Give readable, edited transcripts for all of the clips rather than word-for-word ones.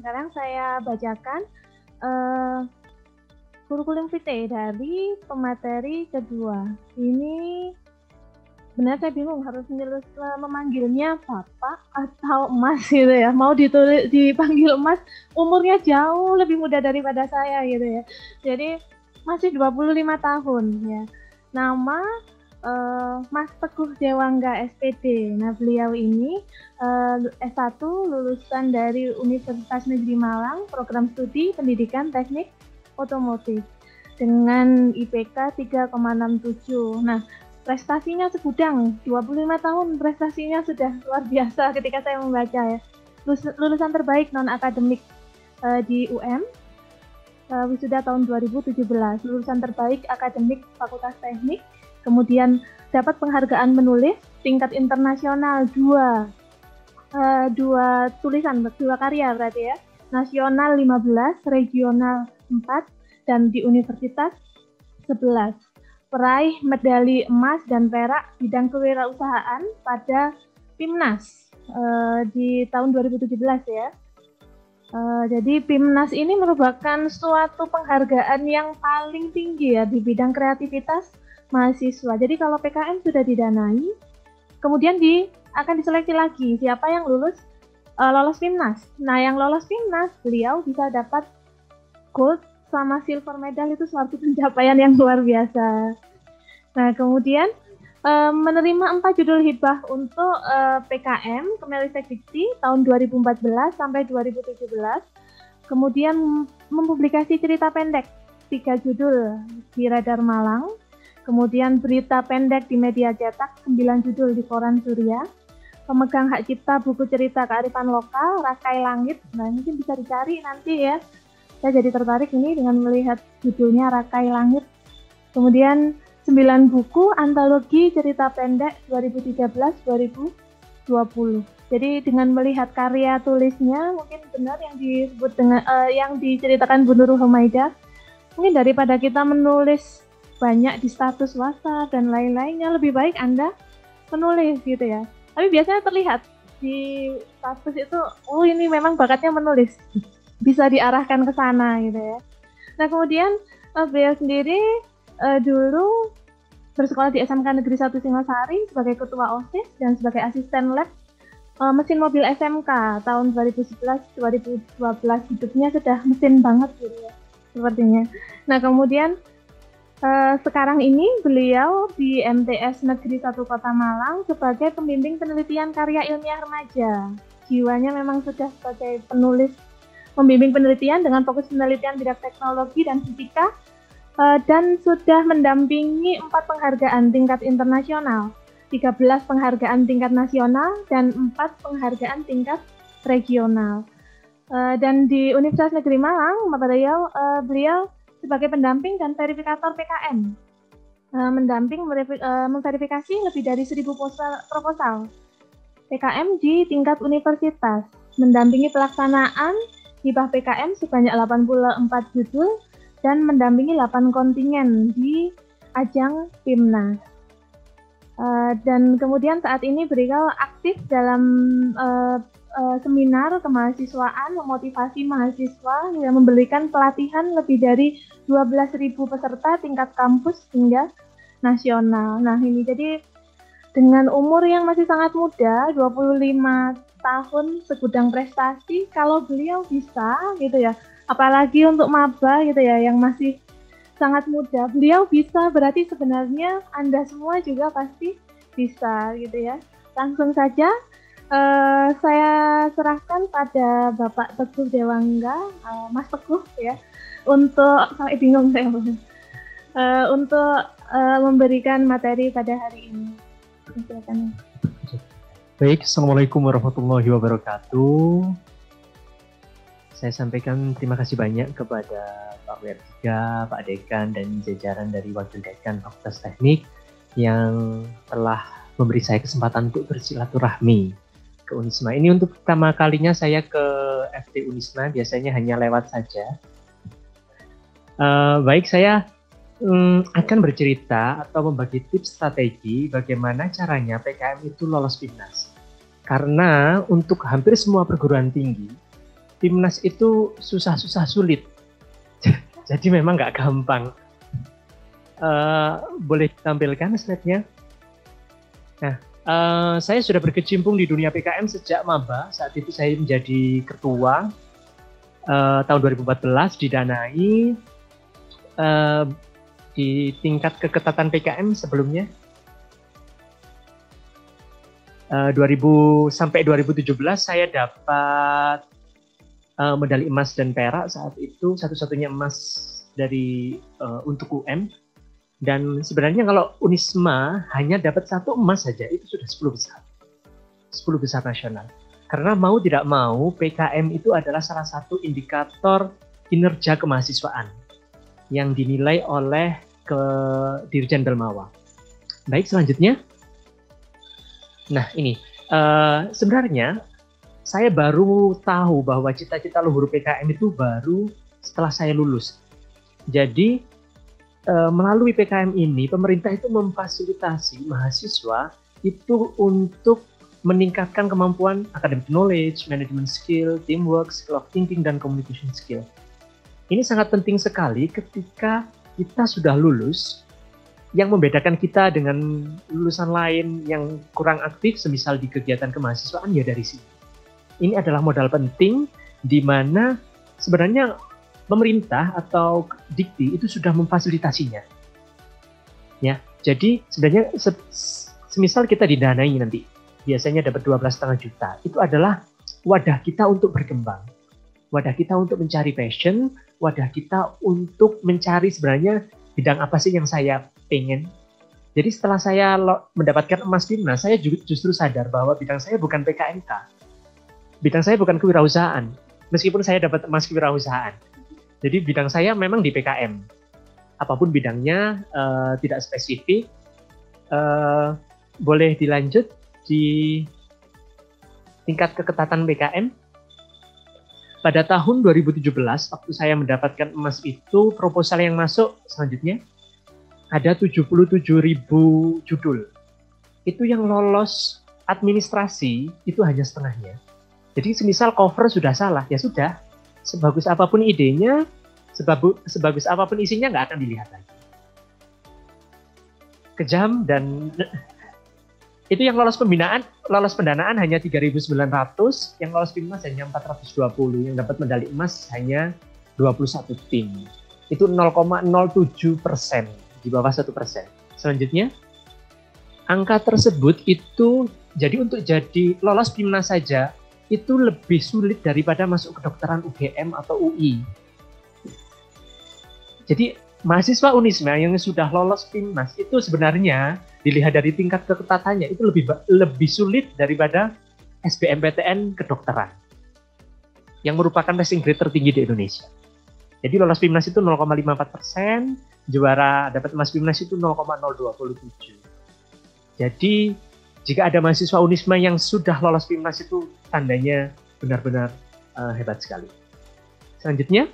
sekarang saya bacakan uh, kurikulum vitae dari pemateri kedua. Ini benar saya bingung harus memanggilnya Bapak atau Mas gitu ya. Mau dipanggil Mas, umurnya jauh lebih muda daripada saya gitu ya. Jadi masih 25 tahun ya. Nama Mas Teguh Dewangga SPD. Nah, beliau ini S1 lulusan dari Universitas Negeri Malang, program studi pendidikan teknik otomotif dengan IPK 3,67. Nah, prestasinya segudang, 25 tahun prestasinya sudah luar biasa ketika saya membaca ya. Lulusan terbaik non-akademik di UM, wisuda tahun 2017, lulusan terbaik akademik Fakultas Teknik, kemudian dapat penghargaan menulis tingkat internasional dua tulisan, dua karya berarti ya, nasional 15, regional 4, dan di universitas 11. Peraih medali emas dan perak bidang kewirausahaan pada PIMNAS di tahun 2017 ya. Jadi PIMNAS ini merupakan suatu penghargaan yang paling tinggi ya di bidang kreativitas mahasiswa. Jadi kalau PKM sudah didanai, kemudian akan diseleksi lagi siapa yang lolos PIMNAS. Nah, yang lolos PIMNAS, beliau bisa dapat gold sama silver medal, itu suatu pencapaian yang luar biasa. Nah, kemudian menerima 4 judul hibah untuk PKM Kemenristek Dikti tahun 2014 sampai 2017. Kemudian mempublikasi cerita pendek 3 judul di Radar Malang. Kemudian berita pendek di media cetak 9 judul di Koran Surya. Pemegang hak cipta buku cerita kearifan lokal Rakai Langit. Nah, mungkin bisa dicari nanti ya. Saya jadi tertarik ini dengan melihat judulnya Rakai Langit. Kemudian 9 buku antologi cerita pendek 2013-2020. Jadi dengan melihat karya tulisnya, mungkin benar yang disebut dengan yang diceritakan Bu Nurul Humaida. Mungkin daripada kita menulis banyak di status WhatsApp dan lain-lainnya, lebih baik Anda menulis gitu ya. Tapi biasanya terlihat di status itu, oh ini memang bakatnya menulis. Bisa diarahkan ke sana gitu ya. Nah, kemudian beliau sendiri dulu bersekolah di SMK Negeri 1 Singosari sebagai ketua OSIS dan sebagai asisten lab mesin mobil SMK tahun 2011-2012. Hidupnya sudah mesin banget gitu ya, sepertinya. Nah, kemudian sekarang ini beliau di MTS Negeri 1 Kota Malang sebagai pembimbing penelitian karya ilmiah remaja. Jiwanya memang sudah sebagai penulis, membimbing penelitian dengan fokus penelitian bidang teknologi dan fisika, dan sudah mendampingi 4 penghargaan tingkat internasional, 13 penghargaan tingkat nasional, dan 4 penghargaan tingkat regional. Dan di Universitas Negeri Malang, beliau sebagai pendamping dan verifikator PKM, memverifikasi lebih dari 1.000 proposal PKM di tingkat universitas, mendampingi pelaksanaan hibah PKM sebanyak 84 judul dan mendampingi 8 kontingen di ajang PIMNAS. Dan kemudian saat ini beliau aktif dalam seminar kemahasiswaan, memotivasi mahasiswa yang memberikan pelatihan lebih dari 12.000 peserta tingkat kampus hingga nasional. Nah, ini jadi dengan umur yang masih sangat muda, 25 tahun, segudang prestasi, kalau beliau bisa gitu ya, apalagi untuk maba gitu ya yang masih sangat muda, beliau bisa, berarti sebenarnya Anda semua juga pasti bisa gitu ya. Langsung saja saya serahkan pada Bapak Teguh Dewangga, Mas Teguh ya, untuk sampai bingung saya untuk memberikan materi pada hari ini. Silakan. Baik, Assalamualaikum warahmatullahi wabarakatuh. Saya sampaikan terima kasih banyak kepada Pak Wertiga, Pak Dekan, dan jajaran dari Wakil Dekan Fakultas Teknik yang telah memberi saya kesempatan untuk bersilaturahmi ke Unisma. Ini untuk pertama kalinya saya ke FT Unisma, biasanya hanya lewat saja. Baik, saya akan bercerita atau membagi tips strategi bagaimana caranya PKM itu lolos PIMNAS. Karena untuk hampir semua perguruan tinggi, Timnas itu susah-susah sulit. Jadi memang nggak gampang. Boleh ditampilkan slide-nya? Nah, saya sudah berkecimpung di dunia PKM sejak maba. Saat itu saya menjadi ketua tahun 2014, didanai di tingkat keketatan PKM sebelumnya. sampai 2017 saya dapat medali emas dan perak saat itu, satu-satunya emas dari untuk UM. Dan sebenarnya kalau Unisma hanya dapat 1 emas saja itu sudah 10 besar. 10 besar nasional. Karena mau tidak mau PKM itu adalah salah satu indikator kinerja kemahasiswaan yang dinilai oleh Dirjen Belmawa. Baik, selanjutnya. Nah, ini sebenarnya saya baru tahu bahwa cita-cita luhur PKM itu baru setelah saya lulus. Jadi melalui PKM ini pemerintah itu memfasilitasi mahasiswa itu untuk meningkatkan kemampuan academic knowledge, management skill, teamwork, skill of thinking, dan communication skill. Ini sangat penting sekali ketika kita sudah lulus. Yang membedakan kita dengan lulusan lain yang kurang aktif, semisal di kegiatan kemahasiswaan, ya dari sini. Ini adalah modal penting di mana sebenarnya pemerintah atau Dikti itu sudah memfasilitasinya. Ya, jadi sebenarnya semisal kita didanai nanti, biasanya dapat 12,5 juta. Itu adalah wadah kita untuk berkembang. Wadah kita untuk mencari passion, wadah kita untuk mencari sebenarnya bidang apa sih yang saya pengen. Jadi setelah saya mendapatkan emas Timnas, saya justru sadar bahwa bidang saya bukan PKMK. Bidang saya bukan kewirausahaan, meskipun saya dapat emas kewirausahaan. Jadi bidang saya memang di PKM. Apapun bidangnya, tidak spesifik. Boleh dilanjut di tingkat keketatan PKM. Pada tahun 2017, waktu saya mendapatkan emas itu, proposal yang masuk selanjutnya ada 77.000 judul. Itu yang lolos administrasi itu hanya setengahnya. Jadi semisal cover sudah salah, ya sudah. Sebagus apapun idenya, sebagus apapun isinya nggak akan dilihat lagi. Kejam. Dan itu yang lolos pendanaan hanya 3.900, yang lolos Timnas hanya 420, yang dapat medali emas hanya 21 tim. Itu 0,07%, di bawah 1%. Selanjutnya, angka tersebut itu jadi untuk jadi lolos Timnas saja itu lebih sulit daripada masuk kedokteran UGM atau UI. Jadi mahasiswa Unisma yang sudah lolos Timnas itu sebenarnya dilihat dari tingkat keketatannya itu lebih sulit daripada SBMPTN kedokteran yang merupakan passing grade tertinggi di Indonesia. Jadi lolos Timnas itu 0,54%, juara dapat emas Timnas itu 0,027. Jadi jika ada mahasiswa Unisma yang sudah lolos Timnas itu tandanya benar-benar hebat sekali. Selanjutnya.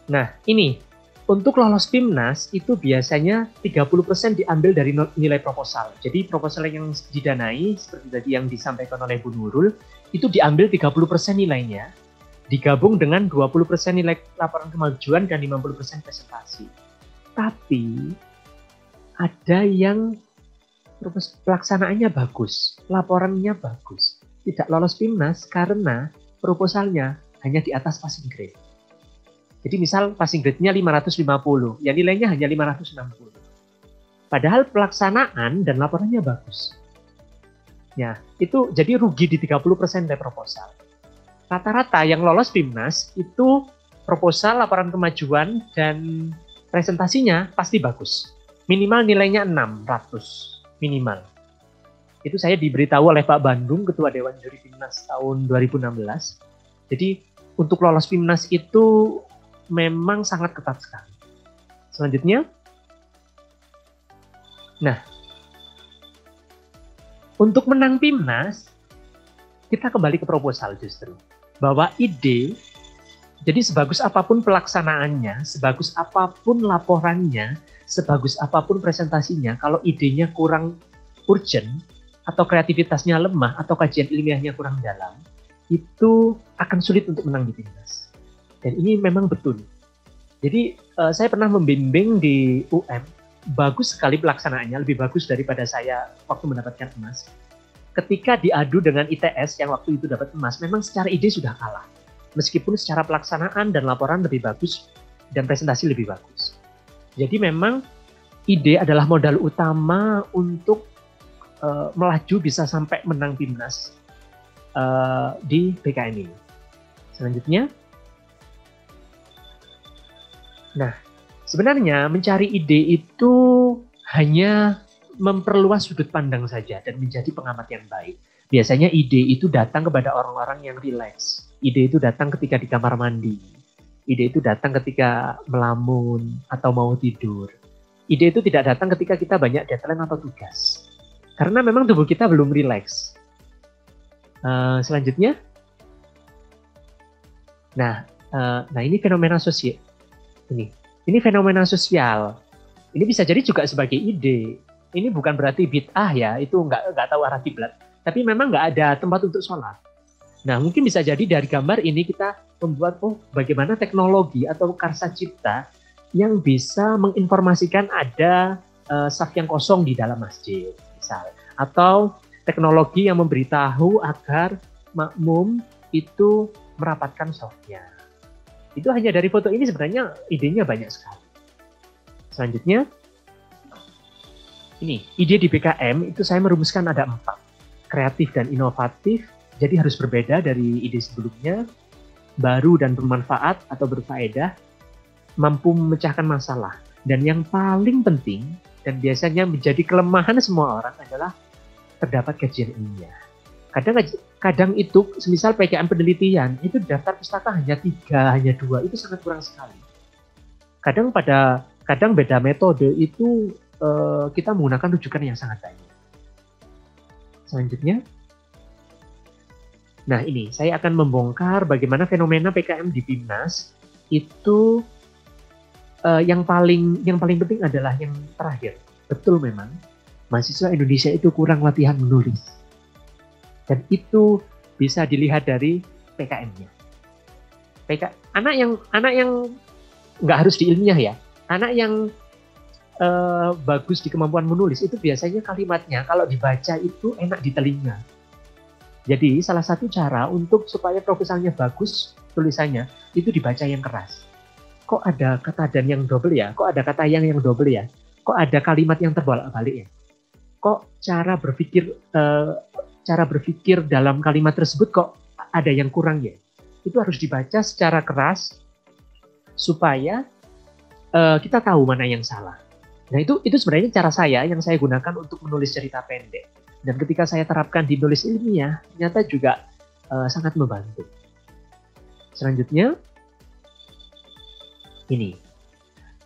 Nah, ini untuk lolos Timnas itu biasanya 30% diambil dari nilai proposal. Jadi proposal yang didanai seperti tadi yang disampaikan oleh Bu Nurul itu diambil 30% nilainya, digabung dengan 20% nilai laporan kemajuan dan 50% presentasi. Tapi ada yang pelaksanaannya bagus, laporannya bagus, tidak lolos Timnas karena proposalnya hanya di atas passing grade. Jadi misal passing grade-nya 550, ya nilainya hanya 560. Padahal pelaksanaan dan laporannya bagus. Ya, itu jadi rugi di 30% dari proposal. Rata-rata yang lolos Timnas itu proposal, laporan kemajuan, dan presentasinya pasti bagus. Minimal nilainya 600, minimal. Itu saya diberitahu oleh Pak Bandung, Ketua Dewan Juri Timnas tahun 2016. Jadi untuk lolos Timnas itu memang sangat ketat sekali. Selanjutnya, nah, untuk menang Timnas, kita kembali ke proposal justru. Bahwa ide, jadi sebagus apapun pelaksanaannya, sebagus apapun laporannya, sebagus apapun presentasinya, kalau idenya kurang urgent atau kreativitasnya lemah, atau kajian ilmiahnya kurang dalam, itu akan sulit untuk menang di PIMNAS. Dan ini memang betul. Jadi saya pernah membimbing di UM, bagus sekali pelaksanaannya, lebih bagus daripada saya waktu mendapatkan emas. Ketika diadu dengan ITS yang waktu itu dapat emas, memang secara ide sudah kalah. Meskipun secara pelaksanaan dan laporan lebih bagus, dan presentasi lebih bagus. Jadi memang ide adalah modal utama untuk melaju bisa sampai menang PIMNAS di PKM ini. Selanjutnya, nah sebenarnya mencari ide itu hanya memperluas sudut pandang saja dan menjadi pengamat yang baik. Biasanya ide itu datang kepada orang-orang yang rileks. Ide itu datang ketika di kamar mandi. Ide itu datang ketika melamun atau mau tidur. Ide itu tidak datang ketika kita banyak deadline atau tugas. Karena memang tubuh kita belum rileks. Selanjutnya, nah ini fenomena sosial. Ini fenomena sosial. Ini bisa jadi juga sebagai ide. Ini bukan berarti bid'ah ya, itu nggak tahu arah kiblat. Tapi memang nggak ada tempat untuk sholat. Nah mungkin bisa jadi dari gambar ini kita membuat bagaimana teknologi atau karsa cipta yang bisa menginformasikan ada saf yang kosong di dalam masjid, misal. Atau teknologi yang memberitahu agar makmum itu merapatkan safnya. Itu hanya dari foto ini sebenarnya idenya banyak sekali. Selanjutnya, ini ide di PKM itu saya merumuskan ada 4. Kreatif dan inovatif, jadi harus berbeda dari ide sebelumnya, baru dan bermanfaat atau berfaedah, mampu memecahkan masalah. Dan yang paling penting, dan biasanya menjadi kelemahan semua orang adalah terdapat kajian ilmiah. Kadang itu, semisal PKM penelitian, itu daftar pustaka hanya 3, hanya 2, itu sangat kurang sekali. Kadang beda metode itu kita menggunakan rujukan yang sangat banyak. Selanjutnya, nah ini saya akan membongkar bagaimana fenomena PKM di PIMNAS itu yang paling penting adalah yang terakhir. Betul memang mahasiswa Indonesia itu kurang latihan menulis. Dan itu bisa dilihat dari PKM-nya. Anak yang nggak harus di ilmiah ya. Anak yang bagus di kemampuan menulis itu biasanya kalimatnya kalau dibaca itu enak di telinga. Jadi salah satu cara untuk supaya proposalnya bagus tulisannya itu dibaca yang keras. Kok ada kata dan yang double ya? Kok ada kata yang double ya? Kok ada kalimat yang terbolak-balik ya? Kok cara berpikir dalam kalimat tersebut kok ada yang kurang ya? Itu harus dibaca secara keras supaya kita tahu mana yang salah. Nah itu sebenarnya cara saya yang saya gunakan untuk menulis cerita pendek. Dan ketika saya terapkan di nulis ilmiah, ternyata juga sangat membantu. Selanjutnya, ini.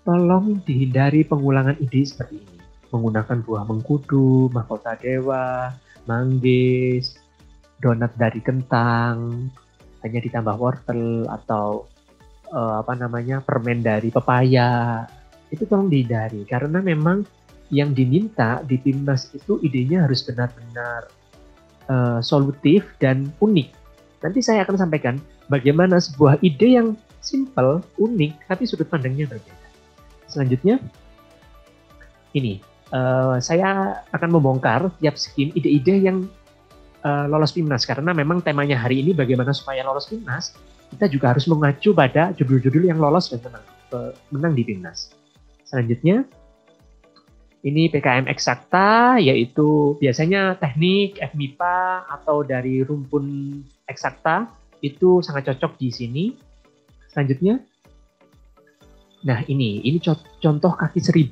Tolong dihindari pengulangan ide seperti ini. Menggunakan buah mengkudu, mahkota dewa, manggis, donat dari kentang, hanya ditambah wortel atau permen dari pepaya. Itu tolong dihindari karena memang yang diminta di PIMNAS itu idenya harus benar-benar solutif dan unik. Nanti saya akan sampaikan bagaimana sebuah ide yang simple, unik, tapi sudut pandangnya berbeda. Selanjutnya, ini saya akan membongkar tiap skim ide-ide yang lolos PIMNAS karena memang temanya hari ini bagaimana supaya lolos PIMNAS. Kita juga harus mengacu pada judul-judul yang lolos dan menang di PIMNAS. Selanjutnya, ini PKM eksakta, yaitu biasanya teknik, FMIPA, atau dari rumpun eksakta, itu sangat cocok di sini. Selanjutnya, nah ini contoh kaki 1000.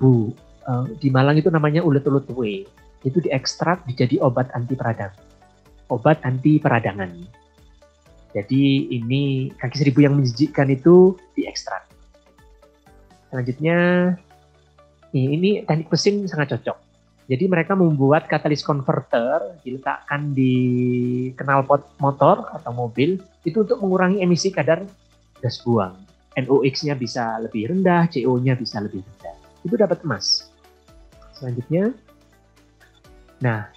Di Malang itu namanya ulet-ulet kue. Itu diekstrak dijadi obat anti peradangan. Jadi ini kaki 1000 yang menjijikkan itu diekstrak. Selanjutnya, ini teknik mesin sangat cocok. Jadi mereka membuat katalis converter diletakkan di knalpot motor atau mobil itu untuk mengurangi emisi kadar gas buang. NOx-nya bisa lebih rendah, CO-nya bisa lebih rendah. Itu dapat emas. Selanjutnya, nah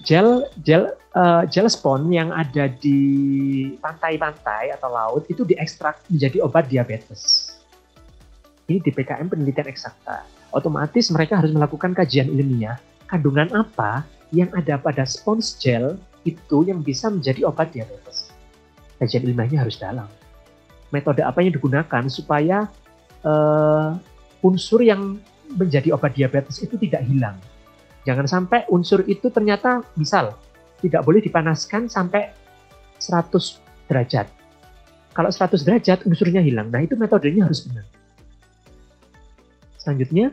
gel spon yang ada di pantai-pantai atau laut itu diekstrak menjadi obat diabetes. Ini di PKM penelitian eksakta. Otomatis mereka harus melakukan kajian ilmiah, kandungan apa yang ada pada spons gel itu yang bisa menjadi obat diabetes. Kajian ilmiahnya harus dalam. Metode apa yang digunakan supaya unsur yang menjadi obat diabetes itu tidak hilang. Jangan sampai unsur itu ternyata misal tidak boleh dipanaskan sampai 100 derajat. Kalau 100 derajat unsurnya hilang. Nah, itu metodenya harus benar. Selanjutnya,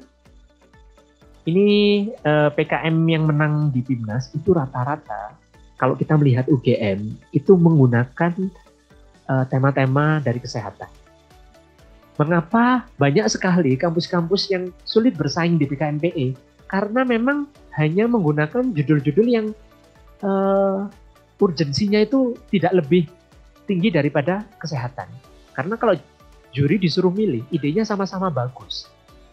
ini PKM yang menang di PIMNAS itu rata-rata kalau kita melihat UGM itu menggunakan tema-tema dari kesehatan. Mengapa banyak sekali kampus-kampus yang sulit bersaing di PKMPE? Karena memang hanya menggunakan judul-judul yang urgensinya itu tidak lebih tinggi daripada kesehatan. Karena kalau juri disuruh milih, idenya sama-sama bagus.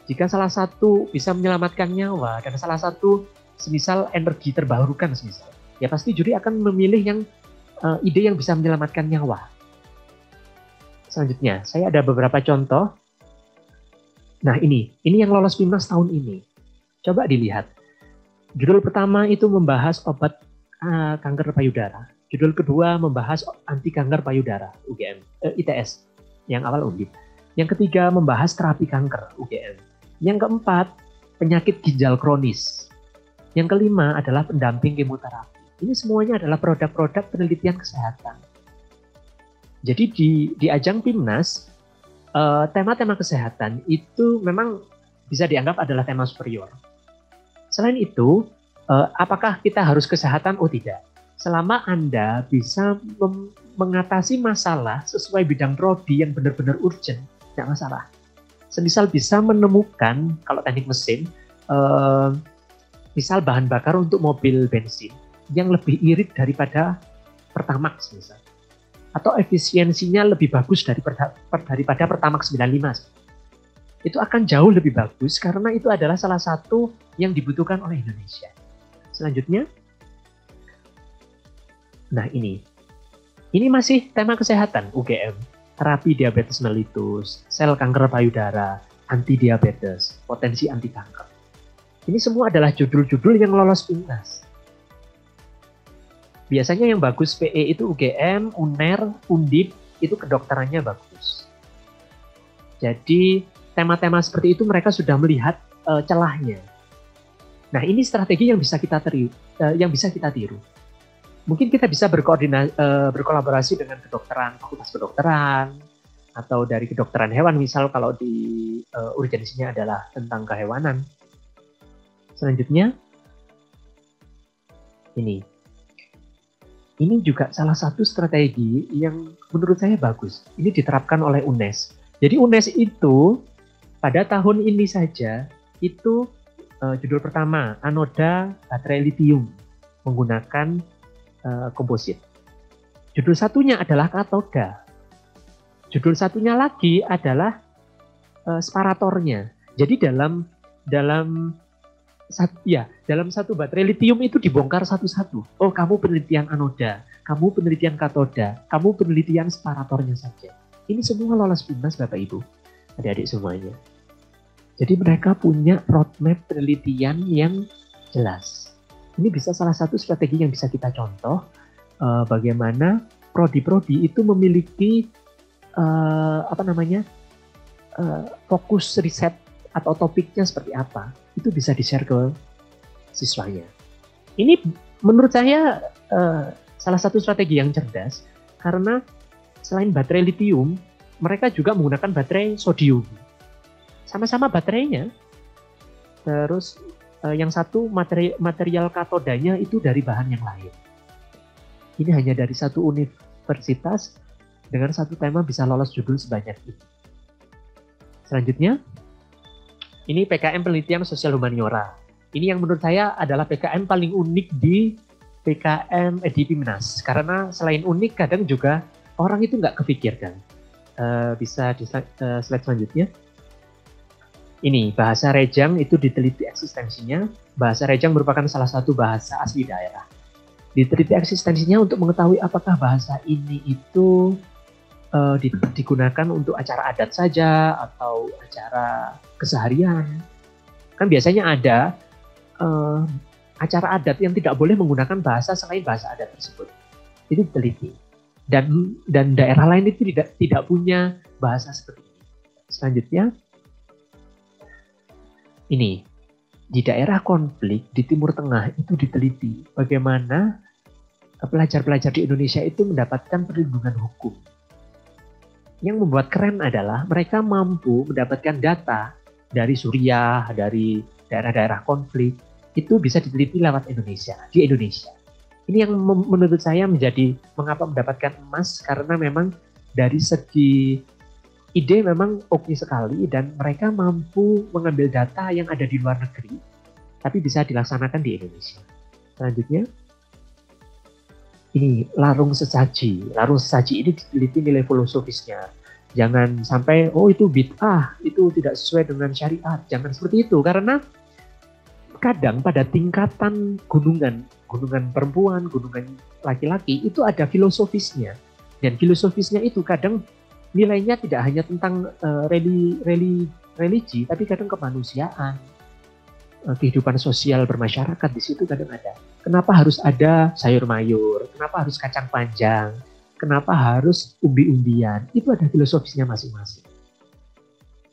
Jika salah satu bisa menyelamatkan nyawa dan salah satu semisal energi terbarukan semisal, ya pasti juri akan memilih yang ide yang bisa menyelamatkan nyawa. Selanjutnya, saya ada beberapa contoh. Nah ini yang lolos PIMNAS tahun ini. Coba dilihat. Judul pertama itu membahas obat kanker payudara. Judul kedua membahas anti kanker payudara, UGM, ITS, yang awal UNDIP. Yang ketiga membahas terapi kanker, UGM. Yang keempat, penyakit ginjal kronis. Yang kelima adalah pendamping kemoterapi. Ini semuanya adalah produk-produk penelitian kesehatan. Jadi di ajang PIMNAS, tema-tema kesehatan itu memang bisa dianggap adalah tema superior. Selain itu, apakah kita harus kesehatan? Oh tidak. Selama Anda bisa mengatasi masalah sesuai bidang prodi yang benar-benar urgent, tidak masalah. Semisal bisa menemukan, kalau teknik mesin, misal bahan bakar untuk mobil bensin yang lebih irit daripada Pertamax misal. Atau efisiensinya lebih bagus daripada Pertamax 95. Itu akan jauh lebih bagus karena itu adalah salah satu yang dibutuhkan oleh Indonesia. Selanjutnya, nah ini masih tema kesehatan UGM, terapi diabetes mellitus, sel kanker payudara, anti diabetes, potensi anti kanker. Ini semua adalah judul-judul yang lolos PIMNAS. Biasanya yang bagus PE itu UGM, UNER, UNDIP, itu kedokterannya bagus. Jadi tema-tema seperti itu mereka sudah melihat celahnya. Nah ini strategi yang bisa kita tiru. Mungkin kita bisa berkolaborasi dengan kedokteran, fakultas kedokteran, atau dari kedokteran hewan, misal kalau di urgensinya adalah tentang kehewanan. Selanjutnya, ini juga salah satu strategi yang menurut saya bagus. Ini diterapkan oleh UNES. Jadi UNES itu pada tahun ini saja itu judul pertama anoda baterai lithium menggunakan komposit. Judul satunya adalah katoda. Judul satunya lagi adalah separatornya. Jadi dalam satu baterai lithium itu dibongkar satu-satu. Oh, kamu penelitian anoda, kamu penelitian katoda, kamu penelitian separatornya saja. Ini semua lolos PIMNAS Bapak Ibu, adik-adik semuanya. Jadi mereka punya roadmap penelitian yang jelas. Ini bisa salah satu strategi yang bisa kita contoh bagaimana prodi-prodi itu memiliki fokus riset atau topiknya seperti apa. Itu bisa di-share ke siswanya. Ini menurut saya salah satu strategi yang cerdas karena selain baterai lithium, mereka juga menggunakan baterai sodium. Sama-sama baterainya. Terus yang satu material katodanya itu dari bahan yang lain. Ini hanya dari satu universitas dengan satu tema bisa lolos judul sebanyak ini. Selanjutnya, ini PKM penelitian sosial humaniora. Ini yang menurut saya adalah PKM paling unik di PKM di PIMNAS. Karena selain unik, kadang juga orang itu nggak kepikirkan. Bisa di slide selanjutnya. Ini bahasa Rejang itu diteliti eksistensinya. Bahasa Rejang merupakan salah satu bahasa asli daerah. Diteliti eksistensinya untuk mengetahui apakah bahasa ini itu digunakan untuk acara adat saja atau acara keseharian. Kan biasanya ada acara adat yang tidak boleh menggunakan bahasa selain bahasa adat tersebut. Itu diteliti. Dan daerah lain itu tidak punya bahasa seperti ini. Selanjutnya, ini di daerah konflik di Timur Tengah itu diteliti bagaimana pelajar-pelajar di Indonesia itu mendapatkan perlindungan hukum. Yang membuat keren adalah mereka mampu mendapatkan data dari Suriah, dari daerah-daerah konflik, itu bisa diteliti lewat Indonesia, di Indonesia. Ini yang menurut saya menjadi mengapa mendapatkan emas, karena memang dari segi ide memang oke sekali dan mereka mampu mengambil data yang ada di luar negeri, tapi bisa dilaksanakan di Indonesia. Selanjutnya, ini larung sesaji. Larung sesaji ini diteliti nilai filosofisnya. Jangan sampai, oh itu bid'ah, itu tidak sesuai dengan syariat. Jangan seperti itu, karena kadang pada tingkatan gunungan perempuan, gunungan laki-laki, itu ada filosofisnya. Dan filosofisnya itu kadang nilainya tidak hanya tentang religi, tapi kadang kemanusiaan, kehidupan sosial bermasyarakat di situ kadang ada. Kenapa harus ada sayur mayur? Kenapa harus kacang panjang? Kenapa harus umbi-umbian? Itu ada filosofisnya masing-masing.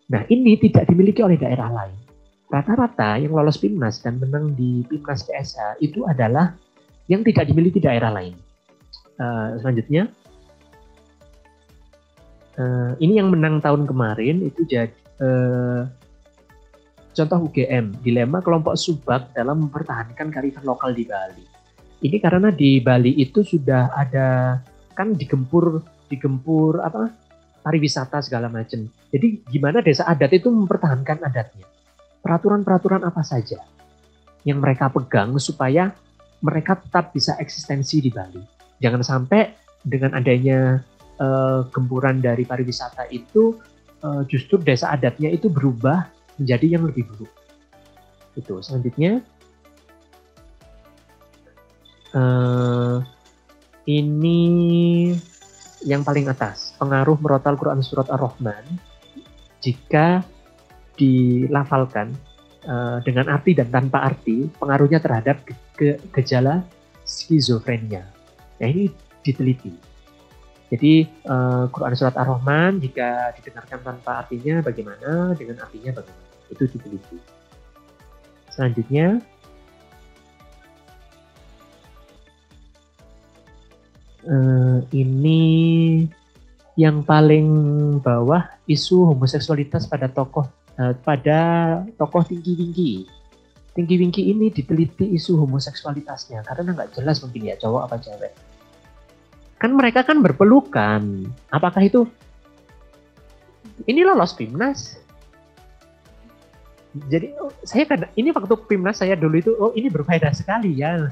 Nah, ini tidak dimiliki oleh daerah lain. Rata-rata yang lolos PIMNAS dan menang di PIMNAS PSH itu adalah yang tidak dimiliki daerah lain. Selanjutnya, ini yang menang tahun kemarin itu jadi contoh UGM, dilema kelompok Subak dalam mempertahankan kearifan lokal di Bali. Ini karena di Bali itu sudah ada, kan digempur apa, pariwisata segala macam. Jadi gimana desa adat itu mempertahankan adatnya? Peraturan-peraturan apa saja yang mereka pegang supaya mereka tetap bisa eksistensi di Bali. Jangan sampai dengan adanya gempuran dari pariwisata itu justru desa adatnya itu berubah menjadi yang lebih buruk. Itu selanjutnya, ini yang paling atas, pengaruh merotal Quran surat Ar-Rahman jika dilafalkan dengan arti dan tanpa arti, pengaruhnya terhadap gejala skizofrenia. Nah, ini diteliti. Jadi Quran surat Ar-Rahman jika didengarkan tanpa artinya bagaimana, dengan artinya bagaimana, itu diteliti. Selanjutnya, ini yang paling bawah, isu homoseksualitas pada tokoh tinggi-tinggi. Tinggi-tinggi ini diteliti isu homoseksualitasnya karena nggak jelas mungkin ya cowok apa cewek. Kan mereka kan berpelukan. Apakah itu ini lolos PIMNAS? Jadi saya kadang, ini waktu PIMNAS saya dulu itu, oh ini berfaedah sekali ya.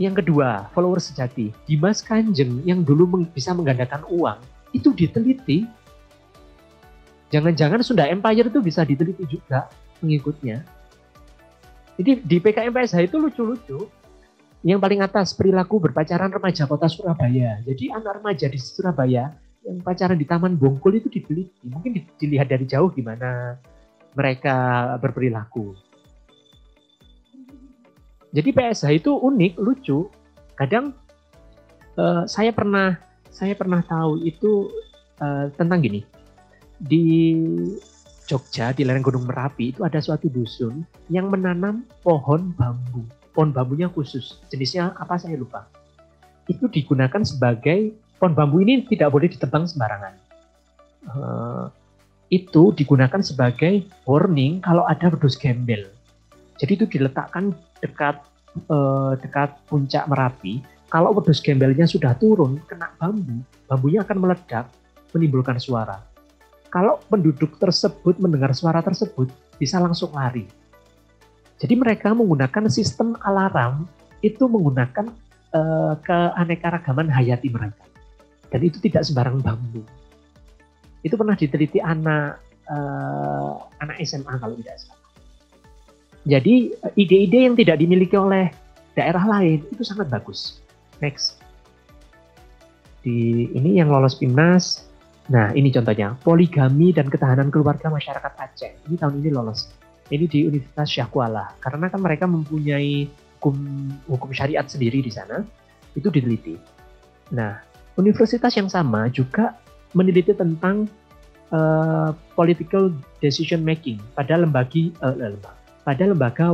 Yang kedua, followers sejati. Dimas Kanjeng yang dulu bisa menggandakan uang, itu diteliti. Jangan-jangan Sunda Empire itu bisa diteliti juga pengikutnya. Jadi di PKM PSH itu lucu-lucu. Yang paling atas, perilaku berpacaran remaja kota Surabaya. Jadi anak remaja di Surabaya yang pacaran di Taman Bongkol itu diteliti. Mungkin dilihat dari jauh gimana mereka berperilaku. Jadi PSH itu unik, lucu. Kadang saya pernah tahu itu tentang gini. Di Jogja, di lereng Gunung Merapi itu ada suatu dusun yang menanam pohon bambu. Pohon bambunya khusus, jenisnya apa saya lupa. Itu digunakan sebagai, pohon bambu ini tidak boleh ditebang sembarangan. Itu digunakan sebagai warning kalau ada wedus gembel. Jadi itu diletakkan dekat puncak Merapi. Kalau wedus gembelnya sudah turun, kena bambu, bambunya akan meledak, menimbulkan suara. Kalau penduduk tersebut mendengar suara tersebut, bisa langsung lari. Jadi mereka menggunakan sistem alarm, itu menggunakan keanekaragaman hayati mereka. Dan itu tidak sembarang bambu. Itu pernah diteliti anak SMA kalau tidak salah. Jadi ide-ide yang tidak dimiliki oleh daerah lain itu sangat bagus. Next. Ini yang lolos PIMNAS. Nah, ini contohnya, poligami dan ketahanan keluarga masyarakat Aceh. Ini tahun ini lolos. Ini di Universitas Syah Kuala. Karena kan mereka mempunyai hukum syariat sendiri di sana. Itu diteliti. Nah, universitas yang sama juga meneliti tentang political decision making pada lembaga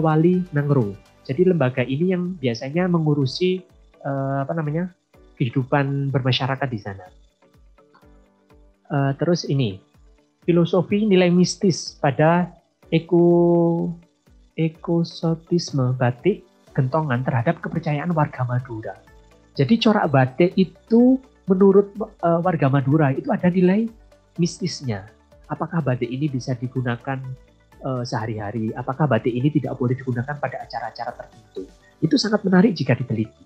wali Nangro. Jadi lembaga ini yang biasanya mengurusi kehidupan bermasyarakat di sana. Terus ini, filosofi nilai mistis pada ekosotisme batik gentongan terhadap kepercayaan warga Madura. Jadi corak batik itu menurut warga Madura itu ada nilai mistisnya. Apakah batik ini bisa digunakan sehari-hari? Apakah batik ini tidak boleh digunakan pada acara-acara tertentu? Itu sangat menarik jika diteliti.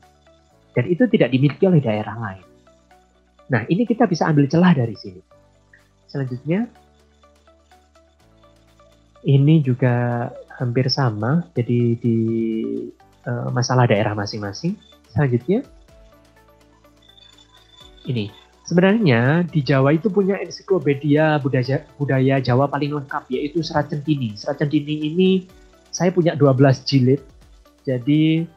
Dan itu tidak dimiliki oleh daerah lain. Nah, ini kita bisa ambil celah dari sini. Selanjutnya, ini juga hampir sama, jadi di masalah daerah masing-masing. Selanjutnya, ini. Sebenarnya di Jawa itu punya ensiklopedia budaya Jawa paling lengkap, yaitu Serat Centini. Serat Centini ini saya punya 12 jilid, jadi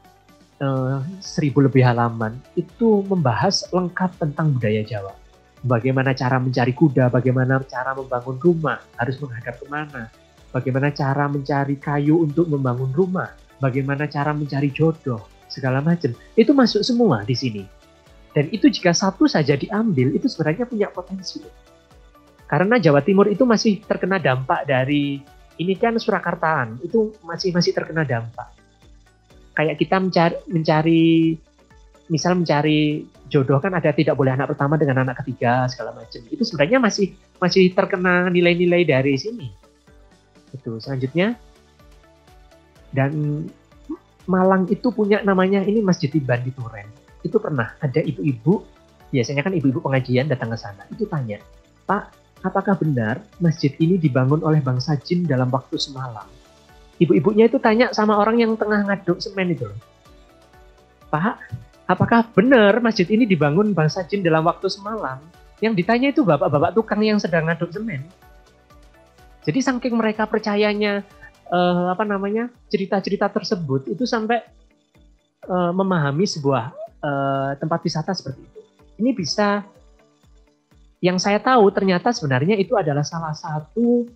1000 lebih halaman. Itu membahas lengkap tentang budaya Jawa. Bagaimana cara mencari kuda, bagaimana cara membangun rumah, harus menghadap kemana, bagaimana cara mencari kayu untuk membangun rumah, bagaimana cara mencari jodoh, segala macam. Itu masuk semua di sini. Dan itu jika satu saja diambil, itu sebenarnya punya potensi. Karena Jawa Timur itu masih terkena dampak dari, ini kan Surakartaan, itu masih terkena dampak. Kayak kita mencari jodoh kan ada tidak boleh anak pertama dengan anak ketiga, segala macam. Itu sebenarnya masih terkena nilai-nilai dari sini. Itu selanjutnya. Dan Malang itu punya namanya ini Masjid Tiban di Turen. Itu pernah ada ibu-ibu, biasanya kan ibu-ibu pengajian datang ke sana, itu tanya, Pak, apakah benar masjid ini dibangun oleh bangsa jin dalam waktu semalam? Ibu-ibunya itu tanya sama orang yang tengah ngaduk semen itu. Pak, apakah benar masjid ini dibangun bangsa jin dalam waktu semalam? Yang ditanya itu bapak-bapak tukang yang sedang ngaduk semen. Jadi saking mereka percayanya cerita-cerita tersebut itu sampai memahami sebuah tempat wisata seperti itu. Ini bisa, yang saya tahu ternyata sebenarnya itu adalah salah satu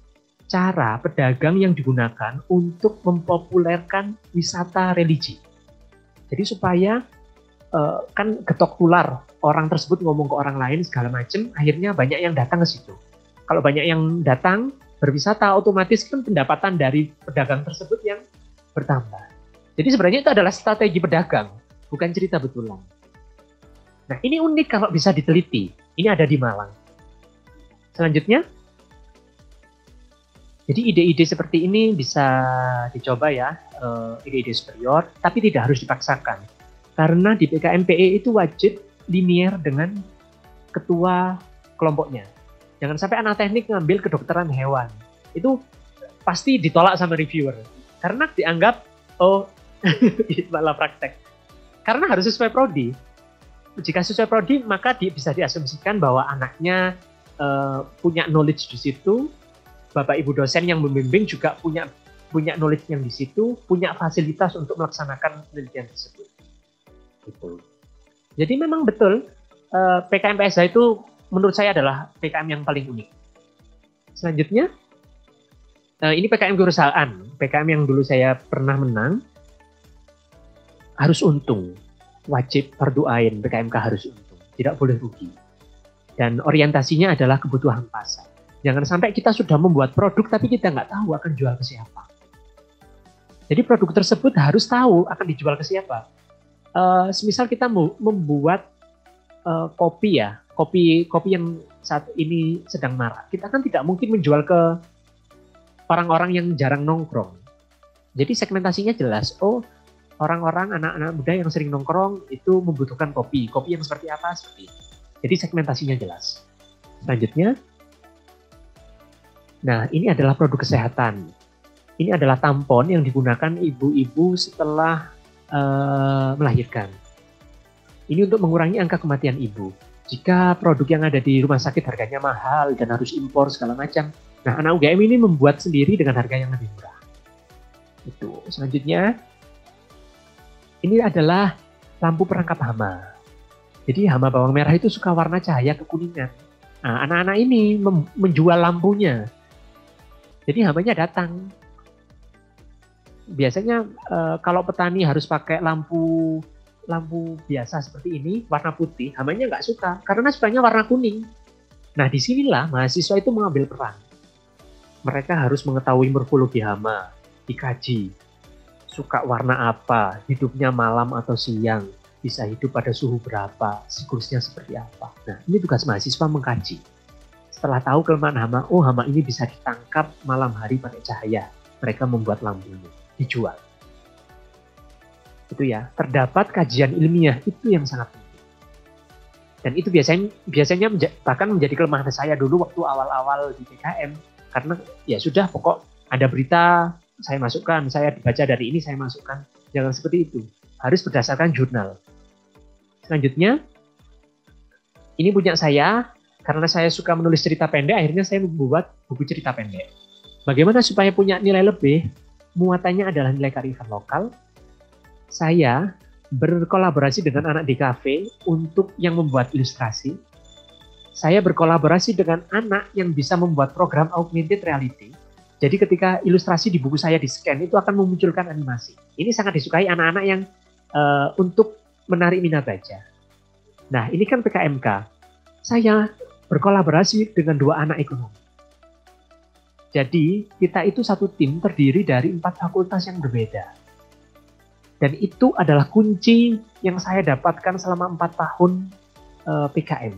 cara pedagang yang digunakan untuk mempopulerkan wisata religi. Jadi supaya kan getok tular, orang tersebut ngomong ke orang lain segala macam, akhirnya banyak yang datang ke situ. Kalau banyak yang datang berwisata, otomatis kan pendapatan dari pedagang tersebut yang bertambah. Jadi sebenarnya itu adalah strategi pedagang, bukan cerita betulan. Nah, ini unik kalau bisa diteliti. Ini ada di Malang. Selanjutnya, jadi ide-ide seperti ini bisa dicoba ya, ide-ide superior, tapi tidak harus dipaksakan. Karena di PKMPE itu wajib linier dengan ketua kelompoknya. Jangan sampai anak teknik ngambil kedokteran hewan. Itu pasti ditolak sama reviewer. Karena dianggap, malah praktek. Karena harus sesuai prodi. Jika sesuai prodi, maka bisa diasumsikan bahwa anaknya punya knowledge di situ, bapak ibu dosen yang membimbing juga punya knowledge yang di situ, punya fasilitas untuk melaksanakan penelitian tersebut. Gitu. Jadi memang betul PKM PSH itu menurut saya adalah PKM yang paling unik. Selanjutnya, ini PKM kewirausahaan, PKM yang dulu saya pernah menang. Harus untung, wajib fardu ain, PKMK harus untung, tidak boleh rugi. Dan orientasinya adalah kebutuhan pasar. Jangan sampai kita sudah membuat produk tapi kita nggak tahu akan jual ke siapa. Jadi produk tersebut harus tahu akan dijual ke siapa. Semisal kita membuat kopi ya, kopi yang saat ini sedang marak. Kita kan tidak mungkin menjual ke orang-orang yang jarang nongkrong. Jadi segmentasinya jelas. Orang-orang, anak-anak muda yang sering nongkrong itu membutuhkan kopi. Kopi yang seperti apa? Seperti itu. Jadi segmentasinya jelas. Selanjutnya, nah ini adalah produk kesehatan. Ini adalah tampon yang digunakan ibu-ibu setelah melahirkan. Ini untuk mengurangi angka kematian ibu. Jika produk yang ada di rumah sakit harganya mahal dan harus impor segala macam, nah anak UGM ini membuat sendiri dengan harga yang lebih murah. Itu. Selanjutnya, ini adalah lampu perangkap hama. Jadi hama bawang merah itu suka warna cahaya kekuningan. Nah, anak-anak ini menjual lampunya. Jadi hamanya datang. Biasanya kalau petani harus pakai lampu biasa seperti ini, warna putih, hamanya nggak suka, karena sukanya warna kuning. Nah, disinilah mahasiswa itu mengambil peran. Mereka harus mengetahui morfologi hama, dikaji, suka warna apa, hidupnya malam atau siang, bisa hidup pada suhu berapa, siklusnya seperti apa. Nah, ini tugas mahasiswa mengkaji. Setelah tahu kelemahan hama, oh hama ini bisa ditangkap malam hari pakai cahaya. Mereka membuat lampunya, dijual. Itu ya, terdapat kajian ilmiah, itu yang sangat penting. Dan itu biasanya bahkan menjadi kelemahan saya dulu waktu awal-awal di PKM, karena ya sudah pokok ada berita saya masukkan, saya dibaca dari ini saya masukkan. Jangan seperti itu, harus berdasarkan jurnal. Selanjutnya, ini punya saya, karena saya suka menulis cerita pendek, akhirnya saya membuat buku cerita pendek. Bagaimana supaya punya nilai lebih? Muatannya adalah nilai kearifan lokal. Saya berkolaborasi dengan anak DKV untuk yang membuat ilustrasi. Saya berkolaborasi dengan anak yang bisa membuat program augmented reality. Jadi ketika ilustrasi di buku saya di-scan, itu akan memunculkan animasi. Ini sangat disukai anak-anak yang untuk menarik minat baca. Nah, ini kan PKMK. Saya berkolaborasi dengan 2 anak ekonomi. Jadi, kita itu satu tim terdiri dari 4 fakultas yang berbeda. Dan itu adalah kunci yang saya dapatkan selama 4 tahun PKM.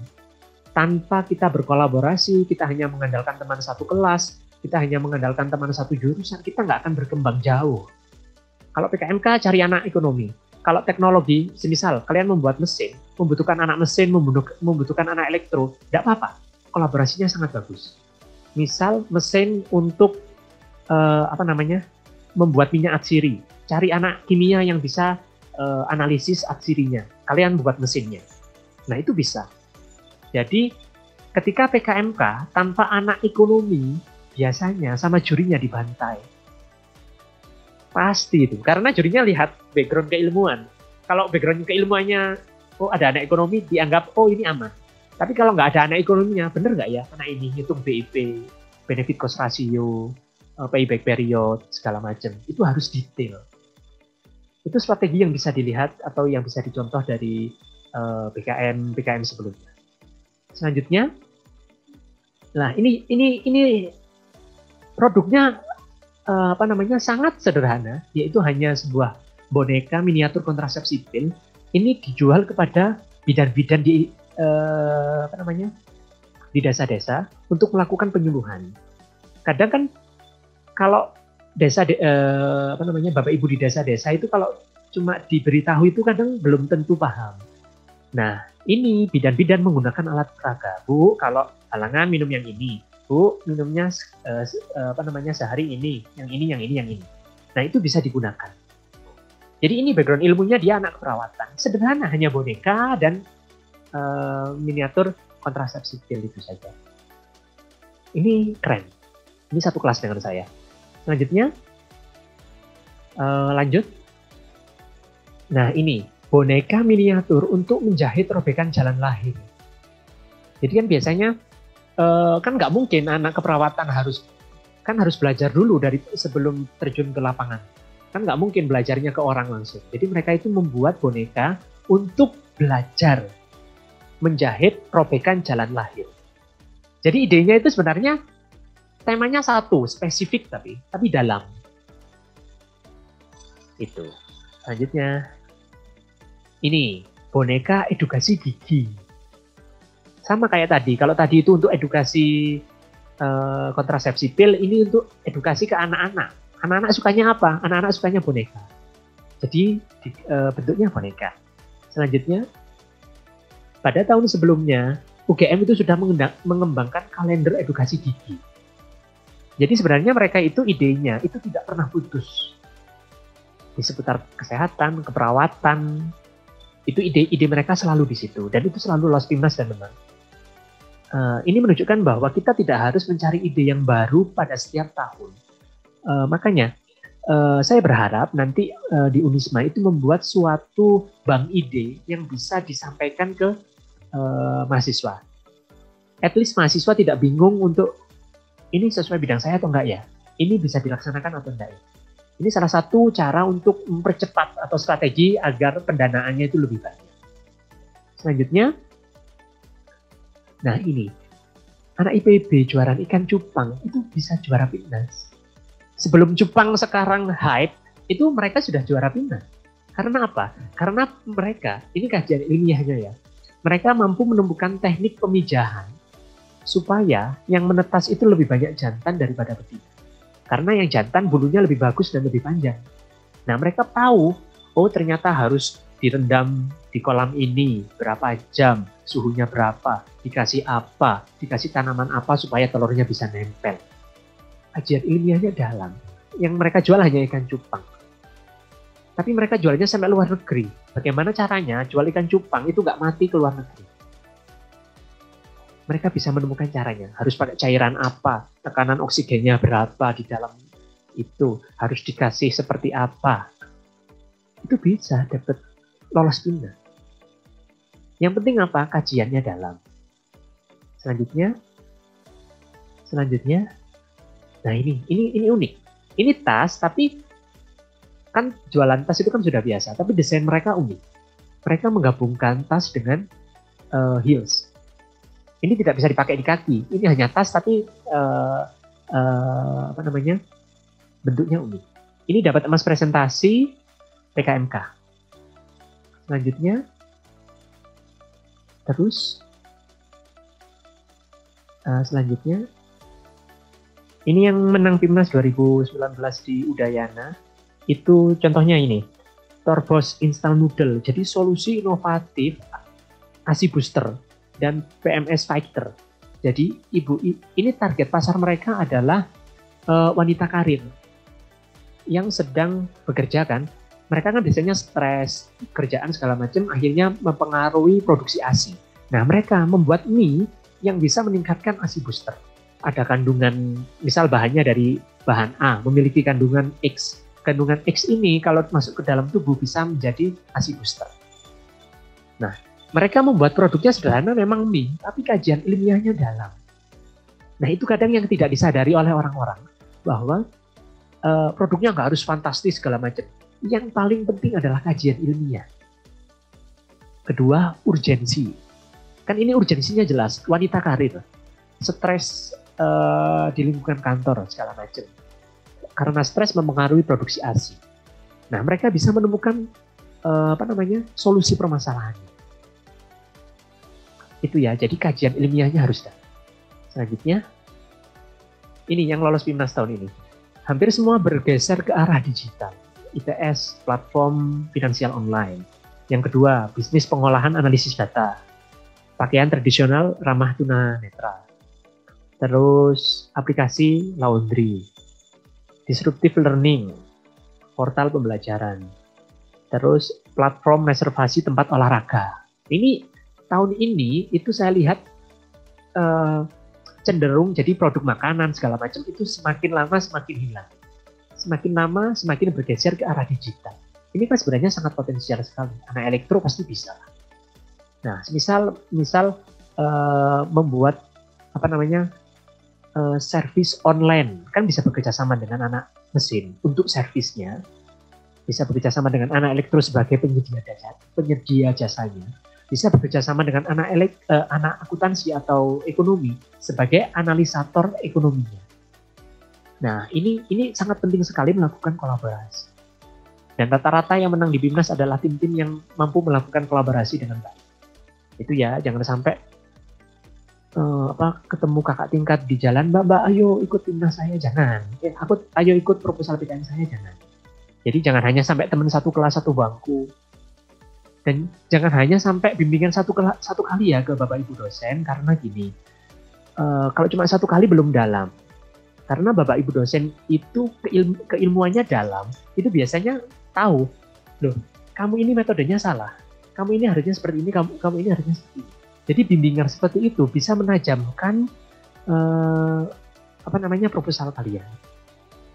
Tanpa kita berkolaborasi, kita hanya mengandalkan teman satu kelas, kita hanya mengandalkan teman satu jurusan, kita nggak akan berkembang jauh. Kalau PKMK cari anak ekonomi. Kalau teknologi, semisal kalian membuat mesin, membutuhkan anak mesin, membutuhkan anak elektro, tidak apa-apa. Kolaborasinya sangat bagus. Misal mesin untuk membuat minyak atsiri. Cari anak kimia yang bisa analisis atsirinya. Kalian buat mesinnya. Nah, itu bisa. Jadi, ketika PKMK tanpa anak ekonomi, biasanya sama jurinya dibantai. Pasti itu. Karena jurinya lihat background keilmuan. Kalau background keilmuannya, oh ada anak ekonomi, dianggap, oh ini aman. Tapi kalau nggak ada anak ekonominya, bener nggak ya? Anak ini hitung BIP, benefit cost ratio, payback period, segala macam. Itu harus detail. Itu strategi yang bisa dilihat atau yang bisa dicontoh dari PKM sebelumnya. Selanjutnya, nah ini produknya sangat sederhana, yaitu hanya sebuah boneka miniatur kontrasepsi pil. Ini dijual kepada bidan-bidan di desa-desa untuk melakukan penyuluhan. Kadang kan kalau Bapak Ibu di desa-desa itu kalau cuma diberitahu itu kadang belum tentu paham. Nah, ini bidan-bidan menggunakan alat peraga. Bu, kalau halangan minum yang ini. Bu, minumnya sehari ini, yang ini. Nah, itu bisa digunakan. Jadi ini background ilmunya dia anak keperawatan. Sederhana, hanya boneka dan miniatur kontrasepsi pil itu saja. Ini keren. Ini satu kelas dengan saya. Selanjutnya, lanjut. Nah, ini boneka miniatur untuk menjahit robekan jalan lahir. Jadi kan biasanya kan nggak mungkin anak keperawatan harus belajar dulu dari sebelum terjun ke lapangan. Kan nggak mungkin belajarnya ke orang langsung. Jadi mereka itu membuat boneka untuk belajar menjahit robekan jalan lahir. Jadi idenya itu sebenarnya temanya satu, spesifik tapi dalam. Itu. Selanjutnya, ini boneka edukasi gigi. Sama kayak tadi. Kalau tadi itu untuk edukasi kontrasepsi pil, ini untuk edukasi ke anak-anak. Anak-anak sukanya apa? Anak-anak sukanya boneka. Jadi bentuknya boneka. Selanjutnya, pada tahun sebelumnya, UGM itu sudah mengembangkan kalender edukasi gigi. Jadi sebenarnya mereka itu idenya itu tidak pernah putus. di seputar kesehatan, keperawatan. Itu ide-ide mereka selalu di situ, dan itu selalu lolos Pimnas dan menang. Ini menunjukkan bahwa kita tidak harus mencari ide yang baru pada setiap tahun. Makanya saya berharap nanti di Unisma itu membuat suatu bank ide yang bisa disampaikan ke mahasiswa. At least mahasiswa tidak bingung untuk ini sesuai bidang saya atau enggak ya? Ini bisa dilaksanakan atau enggak ya? Ini salah satu cara untuk mempercepat atau strategi agar pendanaannya itu lebih banyak. Selanjutnya, nah ini, anak IPB juara ikan cupang itu bisa juara Pimnas. Sebelum cupang sekarang hype, itu mereka sudah juara Pimnas. Karena apa? Karena mereka, ini kajian ilmiahnya ya, mereka mampu menemukan teknik pemijahan supaya yang menetas itu lebih banyak jantan daripada betina. Karena yang jantan bulunya lebih bagus dan lebih panjang. Nah mereka tahu, oh ternyata harus direndam di kolam ini berapa jam, suhunya berapa, dikasih apa, dikasih tanaman apa supaya telurnya bisa nempel. Kajian ilmiahnya dalam. Yang mereka jual hanya ikan cupang. Tapi mereka jualnya sampai luar negeri. Bagaimana caranya jual ikan cupang itu nggak mati ke luar negeri? Mereka bisa menemukan caranya. Harus pakai cairan apa, tekanan oksigennya berapa di dalam itu, harus dikasih seperti apa. Itu bisa dapat lolos Pimnas. Yang penting apa? Kajiannya dalam. Selanjutnya, nah ini unik. Ini tas, tapi kan jualan tas itu kan sudah biasa, tapi desain mereka unik. Mereka menggabungkan tas dengan heels. Ini tidak bisa dipakai di kaki. Ini hanya tas, tapi bentuknya unik. Ini dapat emas presentasi PKMK. Selanjutnya, selanjutnya, ini yang menang Pimnas 2019 di Udayana. Itu contohnya ini, Torbos Instant Noodle. Jadi solusi inovatif ASI Booster dan PMS Fighter. Jadi ini target pasar mereka adalah wanita karir yang sedang bekerja kan. Mereka kan biasanya stres, kerjaan segala macam, akhirnya mempengaruhi produksi ASI. Nah mereka membuat mie yang bisa meningkatkan ASI Booster. Ada kandungan, misal bahannya dari bahan A, memiliki kandungan X. Kandungan X ini kalau masuk ke dalam tubuh bisa menjadi ASI Booster. Nah, mereka membuat produknya sederhana memang mie, tapi kajian ilmiahnya dalam. Nah itu kadang yang tidak disadari oleh orang-orang, bahwa produknya nggak harus fantastis segala macam. Yang paling penting adalah kajian ilmiah. Kedua, urgensi. Kan ini urgensinya jelas, wanita karir, stres di lingkungan kantor segala macam. Karena stres mempengaruhi produksi ASI. Nah mereka bisa menemukan solusi permasalahannya. Itu ya, jadi kajian ilmiahnya harus ada. Selanjutnya, ini yang lolos Pimnas tahun ini. Hampir semua bergeser ke arah digital. ITS, platform finansial online. Yang kedua, bisnis pengolahan analisis data. Pakaian tradisional ramah tunanetra. Terus, aplikasi laundry. Disruptive learning. Portal pembelajaran. Terus, platform reservasi tempat olahraga. Ini tahun ini itu saya lihat cenderung jadi produk makanan segala macam itu semakin lama semakin hilang. Semakin lama semakin bergeser ke arah digital. Ini kan sebenarnya sangat potensial sekali. Anak elektro pasti bisa. Nah, misal membuat servis online, kan bisa bekerja sama dengan anak mesin untuk servisnya. Bisa bekerja sama dengan anak elektro sebagai penyedia jasanya. Bisa bekerja sama dengan anak akuntansi atau ekonomi sebagai analisator ekonominya. Nah, ini sangat penting sekali melakukan kolaborasi. Dan rata-rata yang menang di Pimnas adalah tim-tim yang mampu melakukan kolaborasi dengan baik. Itu ya, jangan sampai ketemu kakak tingkat di jalan, Mbak, ayo ikut Pimnas saya, jangan. Ayo ikut proposal PKN saya, jangan. Jadi jangan hanya sampai teman satu kelas satu bangku. Dan jangan hanya sampai bimbingan satu kali ya ke Bapak Ibu dosen, karena gini, kalau cuma satu kali belum dalam. Karena Bapak Ibu dosen itu keilmuannya dalam, itu biasanya tahu, loh, kamu ini metodenya salah, kamu ini harusnya seperti ini, kamu ini harusnya seperti ini. Jadi bimbingan seperti itu bisa menajamkan proposal kalian.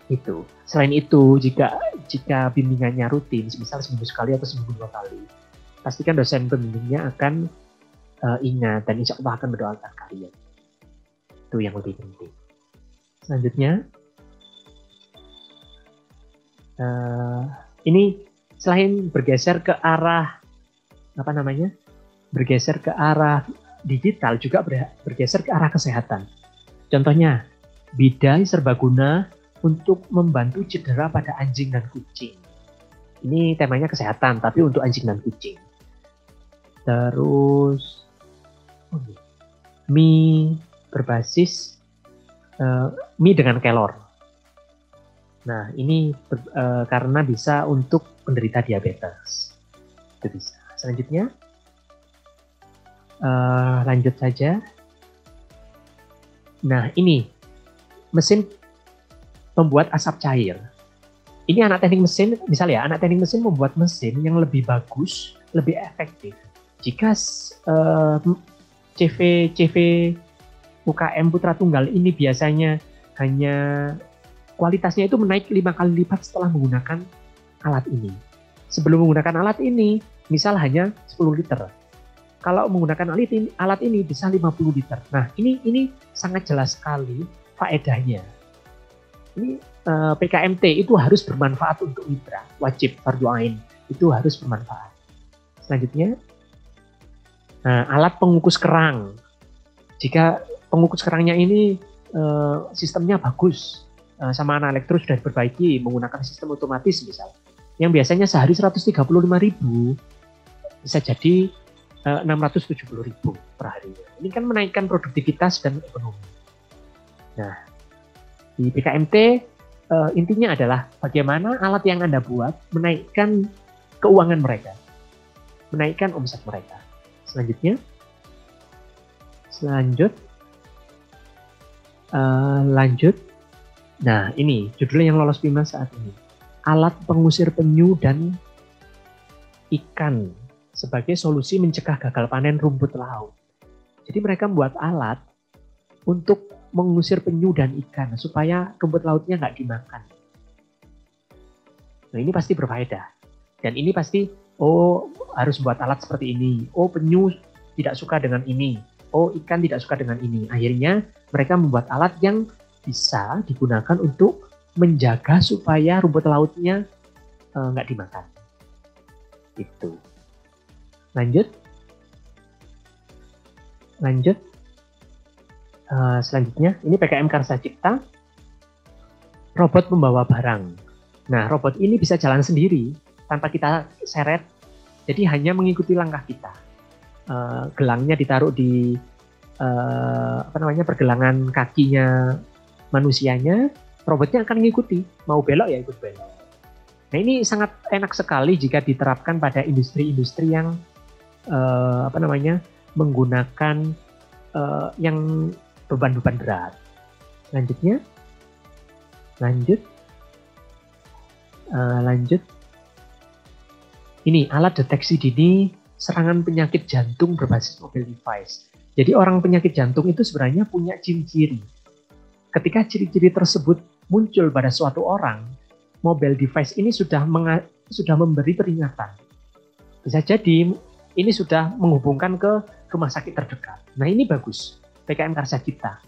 Itu. Selain itu, jika bimbingannya rutin, misal seminggu sekali atau seminggu 2 kali, pastikan dosen pembimbingnya akan ingat dan insya Allah akan mendoakan kalian. Itu yang lebih penting. Selanjutnya, ini selain bergeser ke arah digital, juga bergeser ke arah kesehatan. Contohnya, bidai serbaguna untuk membantu cedera pada anjing dan kucing. Ini temanya kesehatan, tapi untuk anjing dan kucing. Terus, mie berbasis mie dengan kelor. Nah, ini karena bisa untuk penderita diabetes. Itu bisa. Selanjutnya, lanjut saja. Nah, ini mesin membuat asap cair. Ini anak teknik mesin, misalnya anak teknik mesin membuat mesin yang lebih bagus, lebih efektif. Jika CV UKM Putra Tunggal ini biasanya hanya kualitasnya itu menaik 5 kali lipat setelah menggunakan alat ini. Sebelum menggunakan alat ini, misal hanya 10 liter. Kalau menggunakan alat ini bisa 50 liter. Nah, ini sangat jelas sekali faedahnya. Ini PKMT itu harus bermanfaat untuk mitra, wajib fardu ain, itu harus bermanfaat. Selanjutnya, alat pengukus kerang. Jika pengukus kerangnya ini sistemnya bagus, sama anak elektro sudah diperbaiki menggunakan sistem otomatis misal, yang biasanya sehari 135.000 bisa jadi 670.000 per hari. Ini kan menaikkan produktivitas dan ekonomi. Nah, di PKMT intinya adalah bagaimana alat yang Anda buat menaikkan keuangan mereka, menaikkan omset mereka. Lanjut. Nah, ini judulnya yang lolos PIMAS saat ini. Alat pengusir penyu dan ikan sebagai solusi mencegah gagal panen rumput laut. Jadi mereka membuat alat untuk mengusir penyu dan ikan supaya rumput lautnya nggak dimakan. Nah, ini pasti berfaedah. Dan ini pasti, harus buat alat seperti ini. Penyu tidak suka dengan ini. Ikan tidak suka dengan ini. Akhirnya mereka membuat alat yang bisa digunakan untuk menjaga supaya rumput lautnya nggak dimakan. Itu. Lanjut. Selanjutnya, ini PKM Karsa Cipta, robot pembawa barang. Nah, robot ini bisa jalan sendiri tanpa kita seret, jadi hanya mengikuti langkah kita. Gelangnya ditaruh di pergelangan kakinya manusianya, robotnya akan mengikuti, mau belok ya ikut belok. Nah, ini sangat enak sekali jika diterapkan pada industri-industri yang menggunakan yang beban-beban berat. Lanjut. Ini alat deteksi dini serangan penyakit jantung berbasis mobile device. Jadi orang penyakit jantung itu sebenarnya punya ciri-ciri. Ketika ciri-ciri tersebut muncul pada suatu orang, mobile device ini sudah memberi peringatan. Bisa jadi ini sudah menghubungkan ke rumah sakit terdekat. Nah, ini bagus. PKM Karsa Cipta.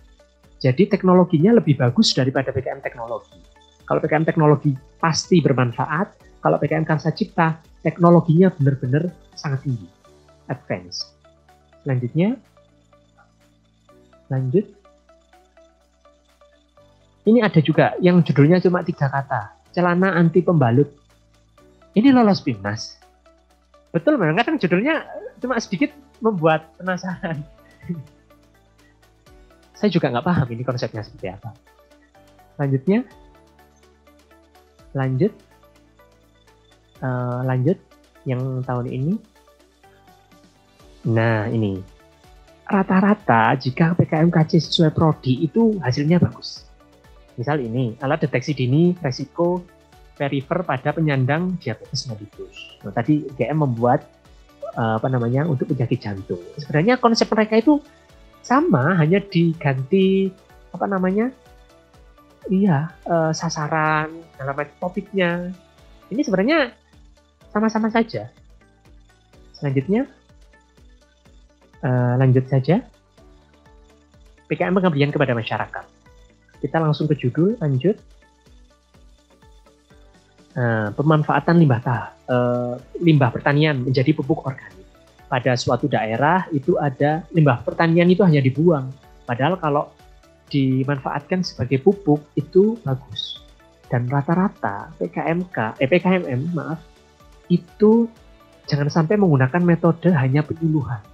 Jadi teknologinya lebih bagus daripada PKM teknologi. Kalau PKM teknologi pasti bermanfaat, kalau PKM Karsa Cipta teknologinya benar-benar sangat tinggi, advance. Lanjut. Ini ada juga yang judulnya cuma 3 kata, celana anti pembalut. Ini lolos PIMAS. Betul memang, kadang judulnya cuma sedikit membuat penasaran. Saya juga nggak paham ini konsepnya seperti apa. Lanjut yang tahun ini. Nah, ini rata-rata jika PKMKC sesuai prodi itu hasilnya bagus. Misal ini alat deteksi dini resiko perifer pada penyandang diabetes mellitus. Nah, tadi GM membuat untuk penyakit jantung. Sebenarnya konsep mereka itu sama, hanya diganti sasaran dalam topiknya. Ini sebenarnya sama-sama saja. Selanjutnya, lanjut saja. PKM pengabdian kepada masyarakat. Kita langsung ke judul, lanjut. Pemanfaatan limbah pertanian menjadi pupuk organik. Pada suatu daerah itu ada limbah pertanian itu hanya dibuang. Padahal kalau dimanfaatkan sebagai pupuk itu bagus. Dan rata-rata PKMM itu jangan sampai menggunakan metode hanya penyuluhan.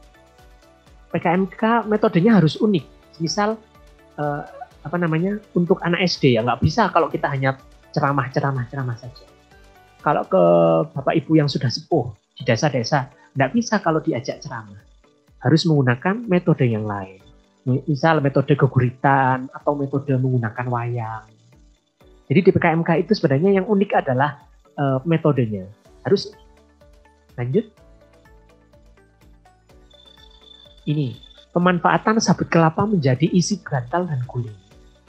PKMK metodenya harus unik. Misal untuk anak SD ya nggak bisa kalau kita hanya ceramah saja. Kalau ke bapak ibu yang sudah sepuh di desa-desa, nggak bisa kalau diajak ceramah. Harus menggunakan metode yang lain. Misal metode keguritan atau metode menggunakan wayang. Jadi di PKMK itu sebenarnya yang unik adalah metodenya. Harus lanjut. Ini, pemanfaatan sabut kelapa menjadi isi bantal dan guling.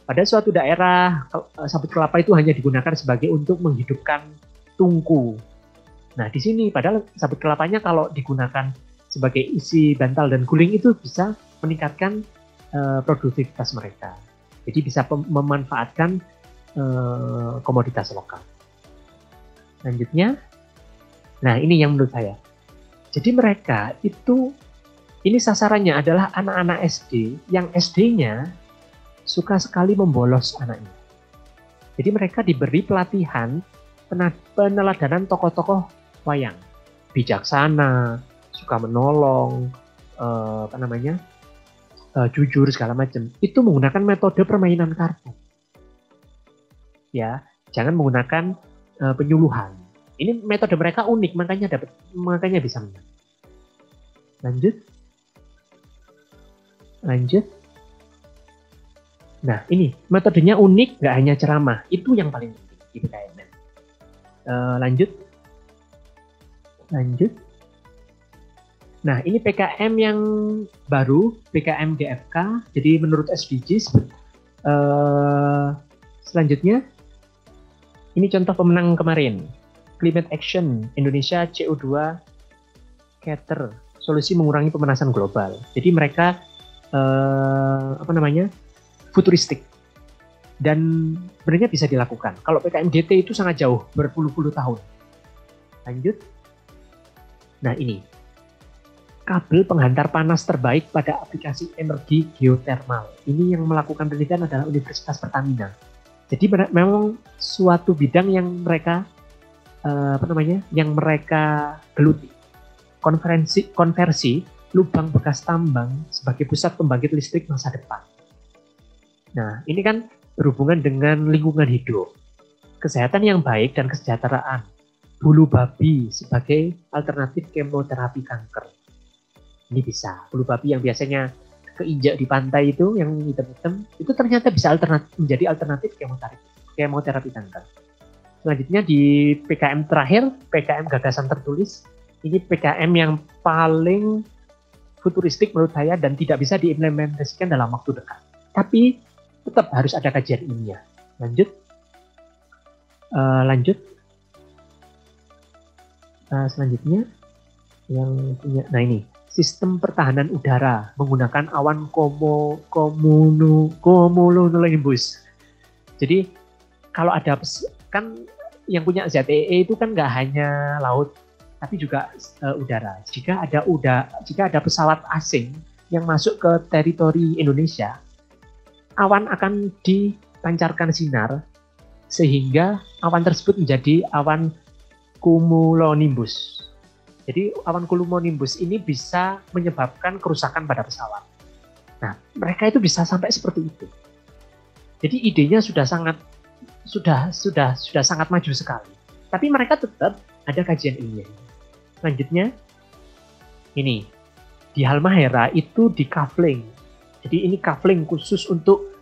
Pada suatu daerah, sabut kelapa itu hanya digunakan sebagai untuk menghidupkan tungku. Nah, di sini padahal sabut kelapanya kalau digunakan sebagai isi bantal dan guling itu bisa meningkatkan produktivitas mereka. Jadi bisa memanfaatkan komoditas lokal. Selanjutnya, nah ini yang menurut saya. Jadi mereka itu, ini sasarannya adalah anak-anak SD yang SD-nya suka sekali membolos anaknya. Jadi mereka diberi pelatihan peneladanan tokoh-tokoh wayang, bijaksana, suka menolong, jujur segala macam. Itu menggunakan metode permainan kartu. Ya, jangan menggunakan penyuluhan. Ini metode mereka unik, makanya bisa menang. Lanjut. Nah, ini metodenya unik, nggak hanya ceramah. Itu yang paling penting di PKM. Lanjut. Nah, ini PKM yang baru, PKM GFK. Jadi menurut SDGs. Selanjutnya, ini contoh pemenang kemarin. Climate Action Indonesia CO2 Cater, solusi mengurangi pemanasan global. Jadi mereka futuristik. Dan sebenarnya bisa dilakukan. Kalau PKM GT itu sangat jauh, berpuluh-puluh tahun. Lanjut. Nah ini, kabel penghantar panas terbaik pada aplikasi energi geothermal. Ini yang melakukan penelitian adalah Universitas Pertamina. Jadi memang suatu bidang yang mereka geluti. Konversi lubang bekas tambang sebagai pusat pembangkit listrik masa depan. Nah, ini kan berhubungan dengan lingkungan hidup, kesehatan yang baik dan kesejahteraan. Bulu babi sebagai alternatif kemoterapi kanker. Ini bisa. Bulu babi yang biasanya keinjak di pantai itu, yang hitam-hitam, itu ternyata bisa menjadi alternatif kemoterapi kanker. Selanjutnya di PKM terakhir, PKM gagasan tertulis. Ini PKM yang paling futuristik menurut saya dan tidak bisa diimplementasikan dalam waktu dekat. Tapi tetap harus ada kajian ilmiah. Lanjut. Selanjutnya yang punya, nah ini sistem pertahanan udara menggunakan awan cumulonimbus. Jadi kalau ada kan yang punya ZEE itu kan nggak hanya laut tapi juga udara. Jika ada pesawat asing yang masuk ke teritori Indonesia, awan akan dipancarkan sinar sehingga awan tersebut menjadi awan cumulonimbus. Jadi awan cumulonimbus ini bisa menyebabkan kerusakan pada pesawat. Nah, mereka itu bisa sampai seperti itu. Jadi idenya sudah sangat maju sekali. Tapi mereka tetap ada kajian ilmiah. Selanjutnya ini di Halmahera itu di kafling. Jadi ini kafling khusus untuk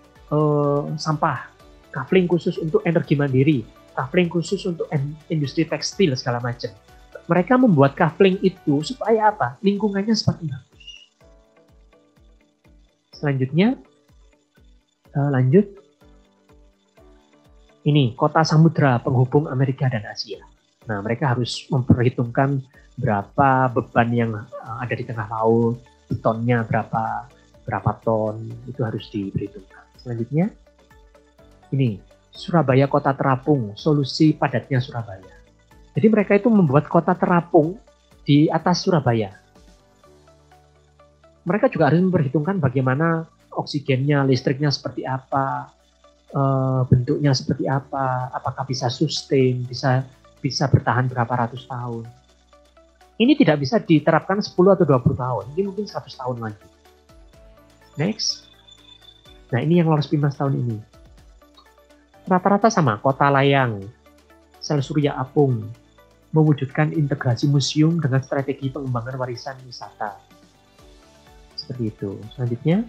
sampah, kafling khusus untuk energi mandiri. kafling khusus untuk industri tekstil segala macam. Mereka membuat kafling itu supaya apa? Lingkungannya semakin bagus. Selanjutnya, lanjut. Ini kota samudra penghubung Amerika dan Asia. Nah, mereka harus memperhitungkan berapa beban yang ada di tengah laut, betonnya berapa ton, itu harus diperhitungkan. Selanjutnya, ini Surabaya kota terapung, solusi padatnya Surabaya. Jadi mereka itu membuat kota terapung di atas Surabaya. Mereka juga harus memperhitungkan bagaimana oksigennya, listriknya seperti apa, bentuknya seperti apa, apakah bisa sustain, bisa bertahan berapa ratus tahun. Ini tidak bisa diterapkan 10 atau 20 tahun, ini mungkin 100 tahun lagi. Next. Nah, ini yang lolos PIMNAS tahun ini. Rata-rata sama, Kota Layang, Sel Surya Apung, mewujudkan integrasi museum dengan strategi pengembangan warisan wisata. Seperti itu. Selanjutnya.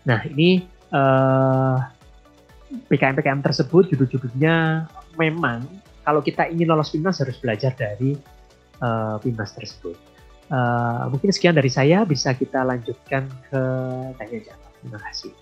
Nah, ini PKM-PKM tersebut judul-judulnya memang kalau kita ingin lolos PIMNAS harus belajar dari PIMNAS tersebut. Mungkin sekian dari saya, bisa kita lanjutkan ke tanya jawab. Terima kasih.